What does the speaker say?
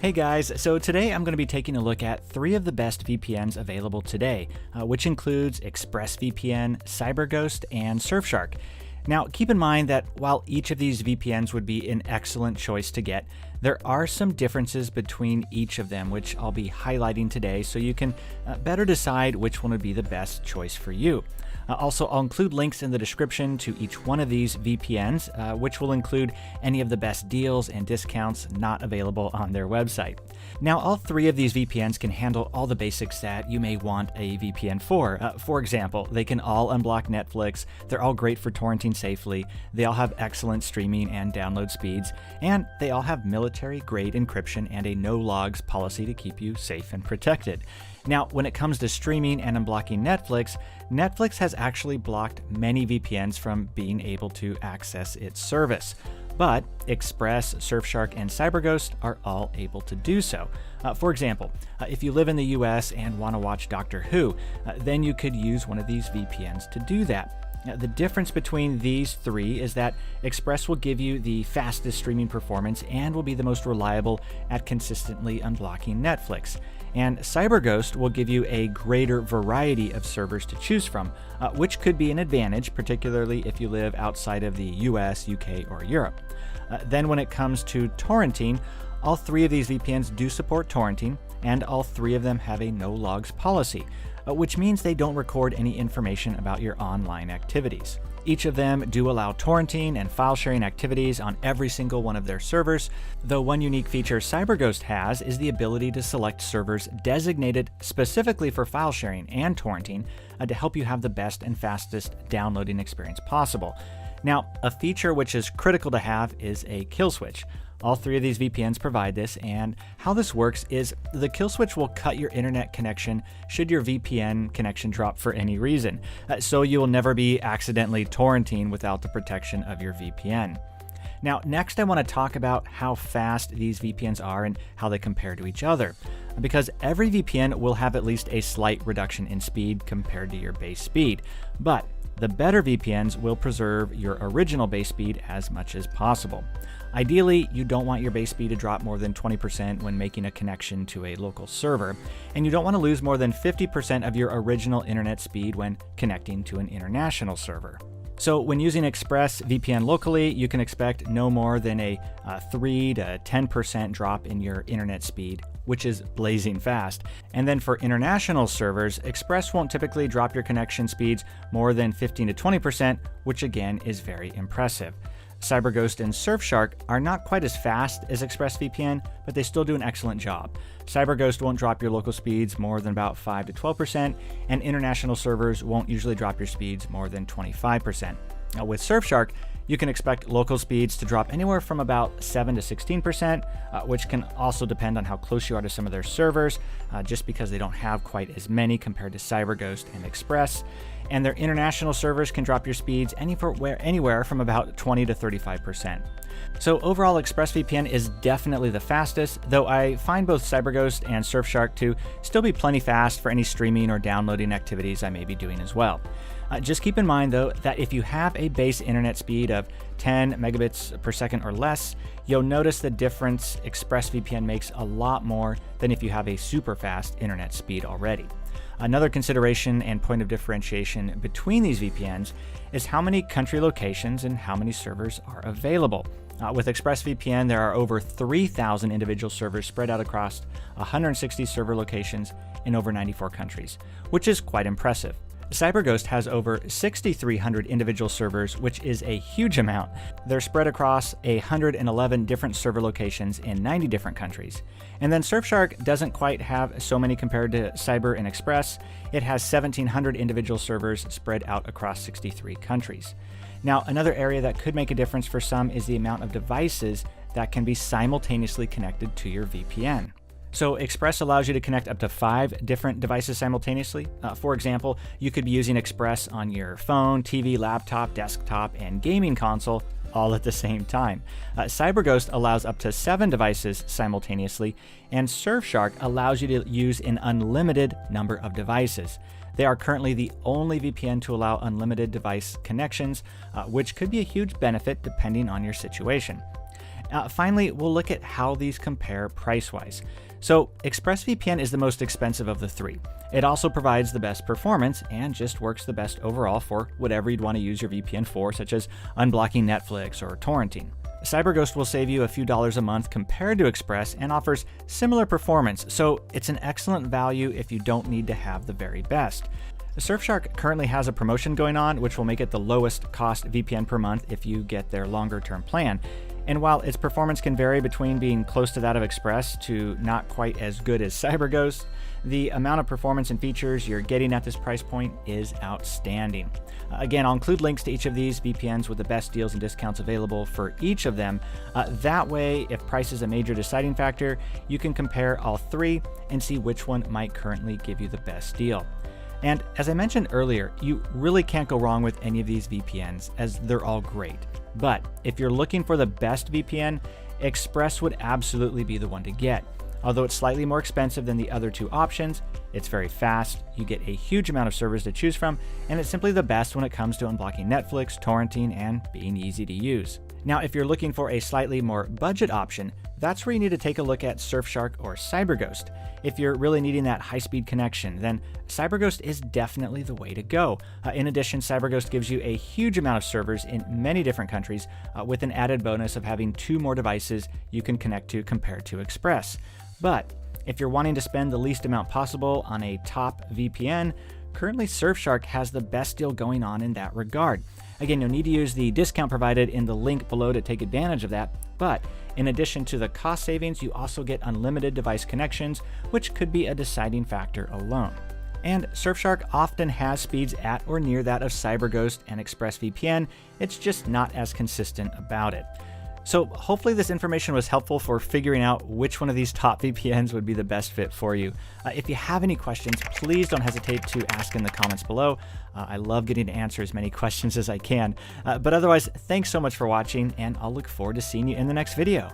Hey guys, so today I'm going to be taking a look at 3 of the best VPNs available today, which includes ExpressVPN, Cyberghost, and Surfshark. Now, keep in mind that while each of these VPNs would be an excellent choice to get, there are some differences between each of them, which I'll be highlighting today so you can better decide which one would be the best choice for you. Also, I'll include links in the description to each one of these VPNs, which will include any of the best deals and discounts not available on their website. Now, all 3 of these VPNs can handle all the basics that you may want a VPN for. For example, they can all unblock Netflix, they're all great for torrenting safely, they all have excellent streaming and download speeds, and they all have military-grade encryption and a no-logs policy to keep you safe and protected. Now, when it comes to streaming and unblocking Netflix, Netflix has actually blocked many VPNs from being able to access its service. But Express, Surfshark, and Cyberghost are all able to do so. For example, if you live in the US and want to watch Doctor Who, then you could use one of these VPNs to do that. The difference between these 3 is that Express will give you the fastest streaming performance and will be the most reliable at consistently unblocking Netflix. And Cyberghost will give you a greater variety of servers to choose from, which could be an advantage, particularly if you live outside of the US, UK, or Europe. Then when it comes to torrenting, all 3 of these VPNs do support torrenting, and all 3 of them have a no-logs policy, which means they don't record any information about your online activities. Each of them do allow torrenting and file sharing activities on every single one of their servers, though one unique feature Cyberghost has is the ability to select servers designated specifically for file sharing and torrenting to help you have the best and fastest downloading experience possible. Now, a feature which is critical to have is a kill switch. All 3 of these VPNs provide this, and how this works is the kill switch will cut your internet connection should your VPN connection drop for any reason, so you will never be accidentally torrenting without the protection of your VPN. Now, next I want to talk about how fast these VPNs are and how they compare to each other, because every VPN will have at least a slight reduction in speed compared to your base speed, but the better VPNs will preserve your original base speed as much as possible. Ideally, you don't want your base speed to drop more than 20% when making a connection to a local server, and you don't want to lose more than 50% of your original internet speed when connecting to an international server. So when using ExpressVPN locally, you can expect no more than a 3 to 10% drop in your internet speed, which is blazing fast. And then for international servers, Express won't typically drop your connection speeds more than 15 to 20%, which again is very impressive. Cyberghost and Surfshark are not quite as fast as ExpressVPN, but they still do an excellent job. Cyberghost won't drop your local speeds more than about 5 to 12%, and international servers won't usually drop your speeds more than 25%. Now, with Surfshark, you can expect local speeds to drop anywhere from about 7 to 16%, which can also depend on how close you are to some of their servers, just because they don't have quite as many compared to Cyberghost and Express. And their international servers can drop your speeds anywhere from about 20 to 35%. So overall, ExpressVPN is definitely the fastest, though I find both Cyberghost and Surfshark to still be plenty fast for any streaming or downloading activities I may be doing as well. Just keep in mind, though, that if you have a base internet speed of 10 megabits per second or less, you'll notice the difference ExpressVPN makes a lot more than if you have a super fast internet speed already. Another consideration and point of differentiation between these VPNs is how many country locations and how many servers are available. With ExpressVPN, there are over 3,000 individual servers spread out across 160 server locations in over 94 countries, which is quite impressive. Cyberghost has over 6,300 individual servers, which is a huge amount. They're spread across 111 different server locations in 90 different countries. And then Surfshark doesn't quite have so many compared to Cyber and Express. It has 1,700 individual servers spread out across 63 countries. Now, another area that could make a difference for some is the amount of devices that can be simultaneously connected to your VPN. So Express allows you to connect up to 5 different devices simultaneously. For example, you could be using Express on your phone, TV, laptop, desktop, and gaming console all at the same time. Cyberghost allows up to 7 devices simultaneously, and Surfshark allows you to use an unlimited number of devices. They are currently the only VPN to allow unlimited device connections, which could be a huge benefit depending on your situation. Finally, we'll look at how these compare price-wise. So ExpressVPN is the most expensive of the three. It also provides the best performance and just works the best overall for whatever you'd want to use your VPN for, such as unblocking Netflix or torrenting. Cyberghost will save you a few dollars a month compared to Express and offers similar performance, so it's an excellent value if you don't need to have the very best. Surfshark currently has a promotion going on, which will make it the lowest cost VPN per month if you get their longer term plan. And while its performance can vary between being close to that of Express to not quite as good as Cyberghost, the amount of performance and features you're getting at this price point is outstanding. Again, I'll include links to each of these VPNs with the best deals and discounts available for each of them. That way, if price is a major deciding factor, you can compare all three and see which one might currently give you the best deal. And as I mentioned earlier, you really can't go wrong with any of these VPNs as they're all great. But if you're looking for the best VPN, Express would absolutely be the one to get. Although it's slightly more expensive than the other two options, it's very fast, you get a huge amount of servers to choose from, and it's simply the best when it comes to unblocking Netflix, torrenting, and being easy to use. Now, if you're looking for a slightly more budget option, that's where you need to take a look at Surfshark or Cyberghost. If you're really needing that high-speed connection, then Cyberghost is definitely the way to go. In addition, Cyberghost gives you a huge amount of servers in many different countries, with an added bonus of having 2 more devices you can connect to compared to Express. But if you're wanting to spend the least amount possible on a top VPN, currently Surfshark has the best deal going on in that regard. Again, you'll need to use the discount provided in the link below to take advantage of that, but in addition to the cost savings, you also get unlimited device connections, which could be a deciding factor alone. And Surfshark often has speeds at or near that of Cyberghost and ExpressVPN, it's just not as consistent about it. So hopefully this information was helpful for figuring out which one of these top VPNs would be the best fit for you. If you have any questions, please don't hesitate to ask in the comments below. I love getting to answer as many questions as I can. But otherwise, thanks so much for watching, and I'll look forward to seeing you in the next video.